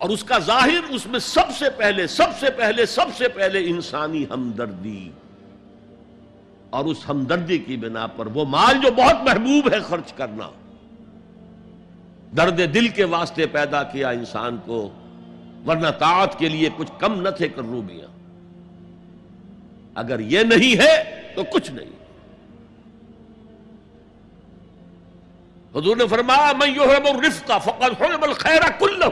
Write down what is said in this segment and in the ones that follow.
اور اس کا ظاہر اس میں سب سے پہلے انسانی ہمدردی، اور اس ہمدردی کی بنا پر وہ مال جو بہت محبوب ہے خرچ کرنا، درد دل کے واسطے پیدا کیا انسان کو، ورنہ طاعت کے لیے کچھ کم نہ تھے کروبیاں۔ اگر یہ نہیں ہے تو کچھ نہیں۔ حضور نے فرمایا من یحرم الرفق فقد حرم الخیر کلہ،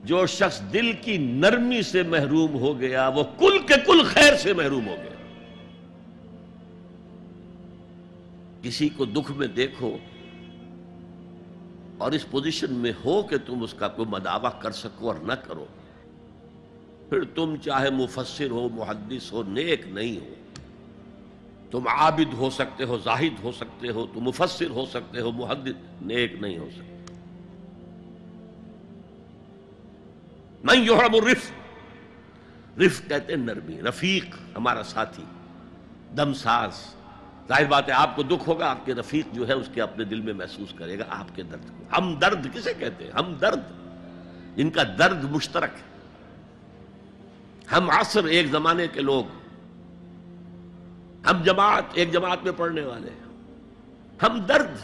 جو شخص دل کی نرمی سے محروم ہو گیا وہ کل کے کل خیر سے محروم ہو گیا۔ کسی کو دکھ میں دیکھو اور اس پوزیشن میں ہو کہ تم اس کا کوئی مداوع کر سکو اور نہ کرو، پھر تم چاہے مفسر ہو، محدث ہو، نیک نہیں ہو۔ تم عابد ہو سکتے ہو، زاہد ہو سکتے ہو، تم مفسر ہو سکتے ہو، محدث، نیک نہیں ہو سکتے۔ من یحرم الرفق، رفق کہتے ہیں نرمی، رفیق ہمارا ساتھی، دمساز۔ ظاہر بات ہے آپ کو دکھ ہوگا، آپ کے رفیق جو ہے اس کے اپنے دل میں محسوس کرے گا آپ کے درد کو۔ ہم درد کسے کہتے ہیں؟ ہم درد، جن کا درد مشترک ہے۔ ہم عصر، ایک زمانے کے لوگ، ہم جماعت، ایک جماعت میں پڑھنے والے، ہم درد۔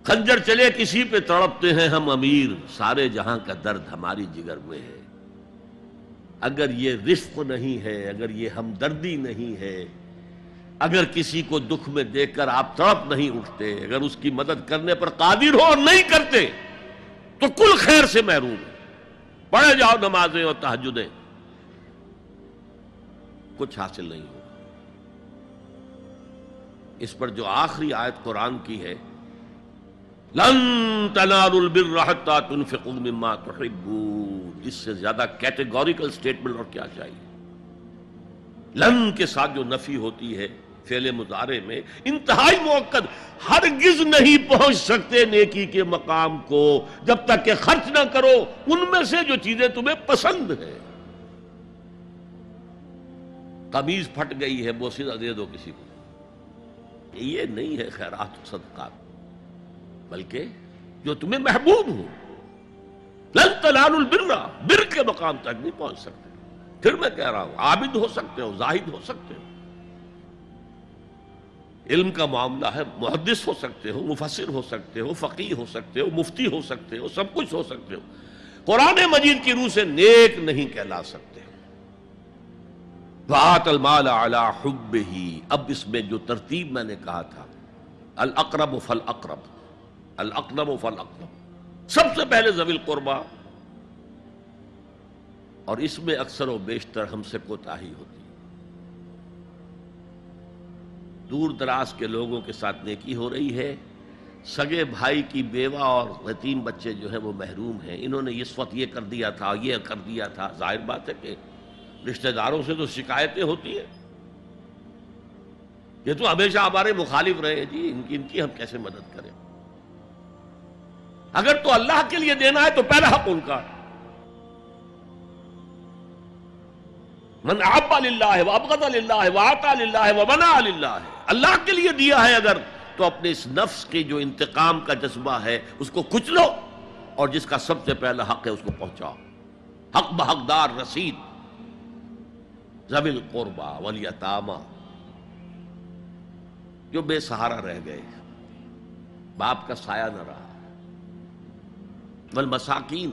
خنجر چلے کسی پہ تڑپتے ہیں ہم امیر، سارے جہاں کا درد ہماری جگر میں ہے۔ اگر یہ رفق نہیں ہے، اگر یہ ہمدردی نہیں ہے، اگر کسی کو دکھ میں دیکھ کر آپ تڑپ نہیں اٹھتے، اگر اس کی مدد کرنے پر قادر ہو اور نہیں کرتے تو کل خیر سے محروم ہے۔ پڑھے جاؤ نمازیں اور تہجدیں، کچھ حاصل نہیں ہوگا۔ اس پر جو آخری آیت قرآن کی ہے، لن تنالوا البر حتى تنفقوا مما تحبون، اس سے زیادہ کیٹیگوریکل سٹیٹمنٹ اور کیا چاہیے؟ لن کے ساتھ جو نفی ہوتی ہے فعل مضارع میں، انتہائی مؤکد، ہرگز نہیں پہنچ سکتے نیکی کے مقام کو جب تک کہ خرچ نہ کرو ان میں سے جو چیزیں تمہیں پسند ہے۔ قمیض پھٹ گئی ہے، بوسیدہ دے دو کسی کو، یہ نہیں ہے خیرات و صدقات، بلکہ جو تمہیں محبوب ہو۔ لن تنالوا البر، بر کے مقام تک نہیں پہنچ سکتے۔ پھر میں کہہ رہا ہوں، عابد ہو سکتے ہو، زاہد ہو سکتے ہو، علم کا معاملہ ہے، محدث ہو سکتے ہو، مفسر ہو سکتے ہو، فقیہ ہو سکتے ہو، مفتی ہو سکتے ہو، سب کچھ ہو سکتے ہو، قرآن مجید کی روح سے نیک نہیں کہلا سکتے۔ وَآتَ الْمَالَ عَلَى حُبِّهِ، اب اس میں جو ترتیب میں نے کہا تھا، الْأَقْرَبُ فَالْأَقْرَبُ، الْأَقْرَبُ فَالْأَقْرَبُ، سب سے پہلے ذوی القربیٰ، اور اس میں اکثر و بیشتر ہم سے کوتاہی ہوتی ہے۔ دور دراز کے لوگوں کے ساتھ نیکی ہو رہی ہے، سگے بھائی کی بیوہ اور یتیم بچے جو ہیں وہ محروم ہیں، انہوں نے اس وقت یہ کر دیا تھا، یہ کر دیا تھا۔ ظاہر بات ہے کہ رشتہ داروں سے تو شکایتیں ہوتی ہیں، یہ تو ہمیشہ ہمارے مخالف رہے ہیں جی، ان کی ہم کیسے مدد کریں؟ اگر تو اللہ کے لیے دینا ہے تو پہلا حق ان کا ہے۔ من احب للہ وابغض للہ واعطى للہ ومنع للہ، اللہ کے لیے دیا ہے اگر تو اپنے اس نفس کے جو انتقام کا جذبہ ہے اس کو کچلو، اور جس کا سب سے پہلا حق ہے اس کو پہنچاؤ۔ حق بحقدار رسید، ذوی القربى والیتامى، جو بے سہارا رہ گئے، باپ کا سایہ نہ رہا، والمساکین،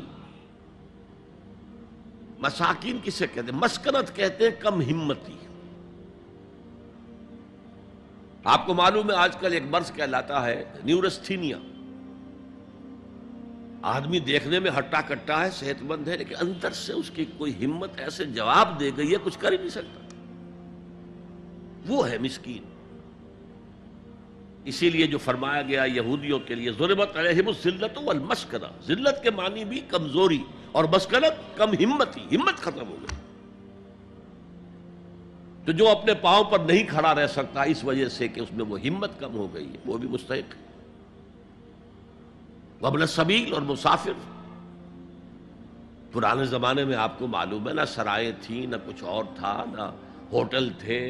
مساکین کسے کہتے ہیں؟ مسکنت کہتے ہیں کم ہمتی۔ آپ کو معلوم ہے آج کل ایک مرض کہلاتا ہے نیورستھینیا، آدمی دیکھنے میں ہٹا کٹا ہے، صحت مند ہے، لیکن اندر سے اس کی کوئی ہمت ایسے جواب دے گئی ہے کچھ کر ہی نہیں سکتا، وہ ہے مسکین۔ اسی لیے جو فرمایا گیا یہودیوں کے لیے، ضربت علیہم الذلۃ والمسکنہ، ذلت کے معنی بھی کمزوری، اور مسکنت کم ہمتی، ہمت ختم ہو گئی۔ تو جو اپنے پاؤں پر نہیں کھڑا رہ سکتا اس وجہ سے کہ اس میں وہ ہمت کم ہو گئی ہے، وہ بھی مستحق ہے۔ وابن السبیل، اور مسافر۔ پرانے زمانے میں آپ کو معلوم ہے نہ سرائیں تھیں، نہ کچھ اور تھا، نہ ہوٹل تھے،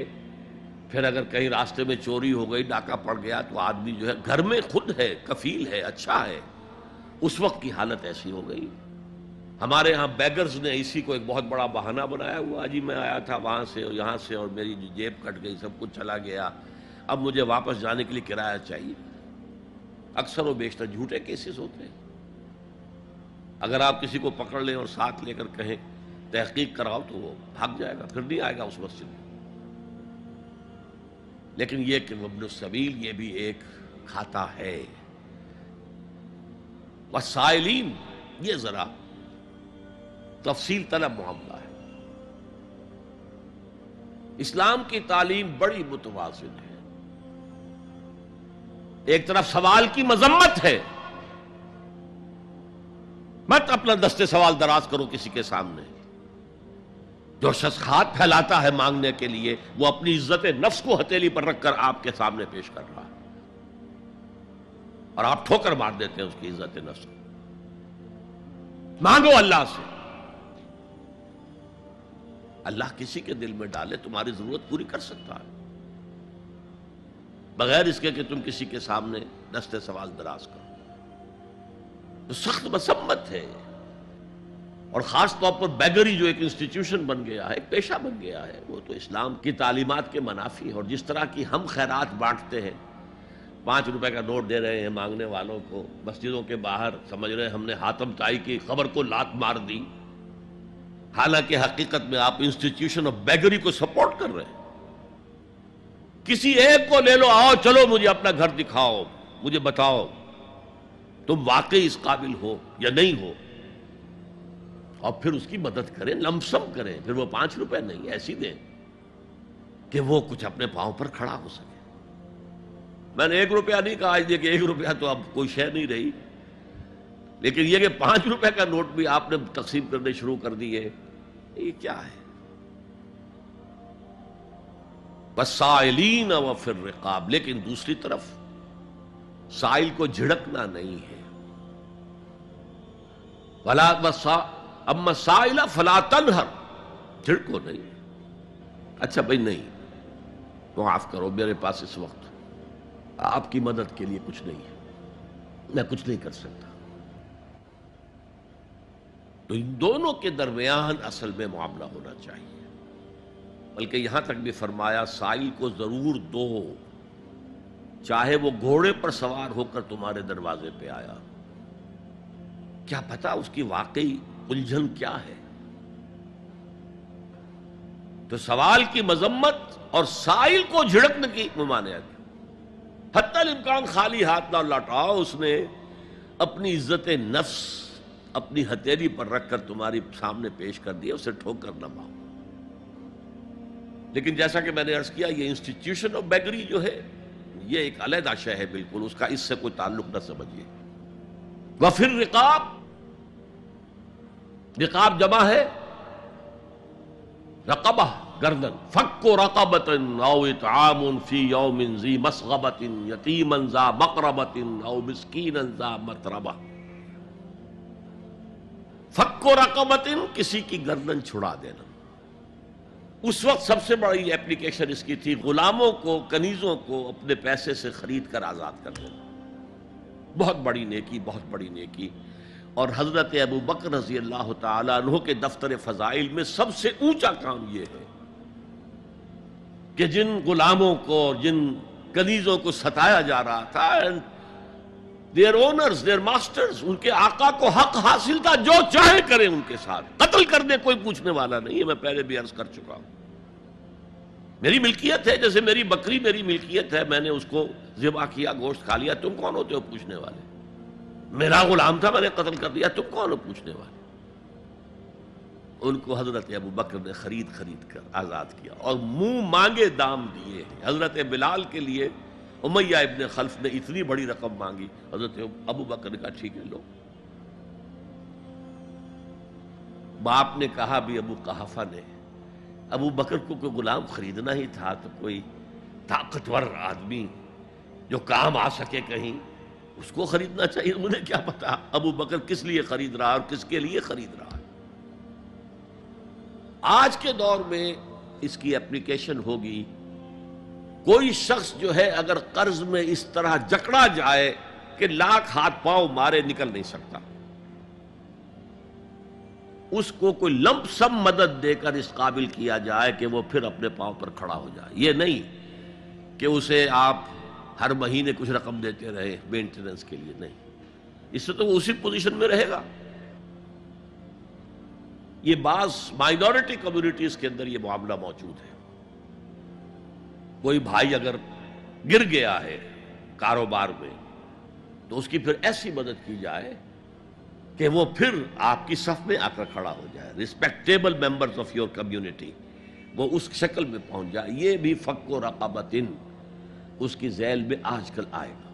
پھر اگر کہیں راستے میں چوری ہو گئی، ڈاکہ پڑ گیا، تو آدمی جو ہے گھر میں خود ہے، کفیل ہے، اچھا ہے، اس وقت کی حالت ایسی ہو گئی. ہمارے ہاں بیگرز نے اسی کو ایک بہت بڑا بہانہ بنایا ہوا، جی میں آیا تھا وہاں سے اور یہاں سے اور میری جیب کٹ گئی، سب کچھ چلا گیا، اب مجھے واپس جانے کے لیے کرایہ چاہیے. اکثر و بیشتر جھوٹے کیسز ہوتے ہیں. اگر آپ کسی کو پکڑ لیں اور ساتھ لے کر کہیں تحقیق کراؤ تو وہ بھاگ جائے گا، پھر نہیں آئے گا اس مسجد میں. لیکن یہ کہ ابن السبیل یہ بھی ایک کھاتا ہے. والسائلین یہ ذرا تفصیل طلب معاملہ ہے. اسلام کی تعلیم بڑی متوازن ہے. ایک طرف سوال کی مذمت ہے، مت اپنا دستے سوال دراز کرو کسی کے سامنے. جو شخص ہاتھ پھیلاتا ہے مانگنے کے لیے وہ اپنی عزت نفس کو ہتھیلی پر رکھ کر آپ کے سامنے پیش کر رہا ہے، اور آپ ٹھوکر مار دیتے ہیں اس کی عزت نفس کو. مانگو اللہ سے، اللہ کسی کے دل میں ڈالے تمہاری ضرورت پوری کر سکتا ہے، بغیر اس کے کہ تم کسی کے سامنے دستے سوال دراز کرو. تو سخت مذمت ہے. اور خاص طور پر بیگری جو ایک انسٹیٹیوشن بن گیا ہے، ایک پیشہ بن گیا ہے، وہ تو اسلام کی تعلیمات کے منافی ہے. اور جس طرح کی ہم خیرات بانٹتے ہیں، 5 روپے کا نوٹ دے رہے ہیں مانگنے والوں کو مسجدوں کے باہر، سمجھ رہے ہیں ہم نے حاتم طائی کی خبر کو لات مار دی، حالانکہ حقیقت میں آپ انسٹیٹیوشن آف بیگری کو سپورٹ کر رہے ہیں. کسی ایک کو لے لو، آؤ چلو مجھے اپنا گھر دکھاؤ، مجھے بتاؤ تم واقعی اس قابل ہو یا نہیں ہو، اور پھر اس کی مدد کریں، لمسم کریں. پھر وہ 5 روپے نہیں ایسی دیں کہ وہ کچھ اپنے پاؤں پر کھڑا ہو سکے. میں نے 1 روپیہ نہیں کہا، کہ 1 روپیہ تو اب کوئی شے نہیں رہی، لیکن یہ کہ 5 روپے کا نوٹ بھی آپ نے تقسیم کرنے شروع کر دیے، یہ کیا ہے؟ والسائلین وفی الرقاب. لیکن دوسری طرف سائل کو جھڑکنا نہیں ہے. اما السائل فلا تنہر، جھڑکو نہیں. اچھا بھائی نہیں، معاف کرو میرے پاس اس وقت آپ کی مدد کے لیے کچھ نہیں ہے، میں کچھ نہیں کر سکتا. تو ان دونوں کے درمیان اصل میں معاملہ ہونا چاہیے. بلکہ یہاں تک بھی فرمایا سائل کو ضرور دو، چاہے وہ گھوڑے پر سوار ہو کر تمہارے دروازے پہ آیا. کیا پتا اس کی واقعی الجھن کیا ہے. تو سوال کی مذمت اور سائل کو جھڑکنے کی ممانعت. حتی الامکان خالی ہاتھ نہ لوٹاؤ. اس نے اپنی عزت نفس اپنی ہتھیلی پر رکھ کر تمہاری سامنے پیش کر دیا، اسے ٹھوکر نہ مارو. لیکن جیسا کہ میں نے عرض کیا، یہ انسٹیٹیوشن آف بیگری جو ہے یہ ایک علیحدہ شے ہے بالکل، اس کا اس سے کوئی تعلق نہ سمجھیے. وفی الرقاب، رقاب جمع ہے رقبہ، گردن. فک رقبۃ او اطعام فی یوم ذی مسغبۃ یتیما ذا مقربۃ او مسکینا ذا متربہ. فک رقبۃ، کسی کی گردن چھڑا دینا. اس وقت سب سے بڑی اپلیکیشن اس کی تھی غلاموں کو، کنیزوں کو اپنے پیسے سے خرید کر آزاد کر دینا. بہت بڑی نیکی، بہت بڑی نیکی. اور حضرت ابو بکر رضی اللہ تعالیٰ عنہ کے دفتر فضائل میں سب سے اونچا کام یہ ہے کہ جن غلاموں کو، جن کنیزوں کو ستایا جا رہا تھا، their owners, their masters، ان کے آقا کو حق حاصل تھا، جو چاہے کریں ان کے ساتھ، قتل کرنے کوئی پوچھنے والا نہیں ہے. میں پہلے بھی عرض کر چکا ہوں، میری ملکیت ہے، جیسے میری بکری میری ملکیت ہے، میں نے اس کو ذبح کیا، گوشت کھا لیا، تم کون ہوتے ہو پوچھنے والے؟ میرا غلام تھا، میں نے قتل کر دیا، تم کون ہو پوچھنے والے؟ ان کو حضرت ابو بکر نے خرید کر آزاد کیا اور منہ مانگے دام دیے. حضرت بلال کے لیے امیہ ابن خلف نے اتنی بڑی رقم مانگی، حضرت ابو بکر نے کہا ٹھیک ہے لو. باپ نے کہا بھی ابو قحافہ نے، ابو بکر کو کوئی غلام خریدنا ہی تھا تو کوئی طاقتور آدمی جو کام آ سکے کہیں، اس کو خریدنا چاہیے. مجھے کیا پتا ابو بکر کس لیے خرید رہا اور کس کے لیے خرید رہا. آج کے دور میں اس کی اپلیکیشن ہوگی. کوئی شخص جو ہے اگر قرض میں اس طرح جکڑا جائے کہ لاکھ ہاتھ پاؤں مارے نکل نہیں سکتا، اس کو کوئی لمپ سم مدد دے کر اس قابل کیا جائے کہ وہ پھر اپنے پاؤں پر کھڑا ہو جائے. یہ نہیں کہ اسے آپ ہر مہینے کچھ رقم دیتے رہے مینٹیننس کے لیے، نہیں، اس سے تو وہ اسی پوزیشن میں رہے گا. یہ بعض مائنورٹی کمیونٹیز کے اندر یہ معاملہ موجود ہے. کوئی بھائی اگر گر گیا ہے کاروبار میں تو اس کی پھر ایسی مدد کی جائے کہ وہ پھر آپ کی صف میں آ کر کھڑا ہو جائے، respectable members of your community, وہ اس شکل میں پہنچ جائے. یہ بھی فک و رقبۃ اس کی ذیل میں آج کل آئے گا.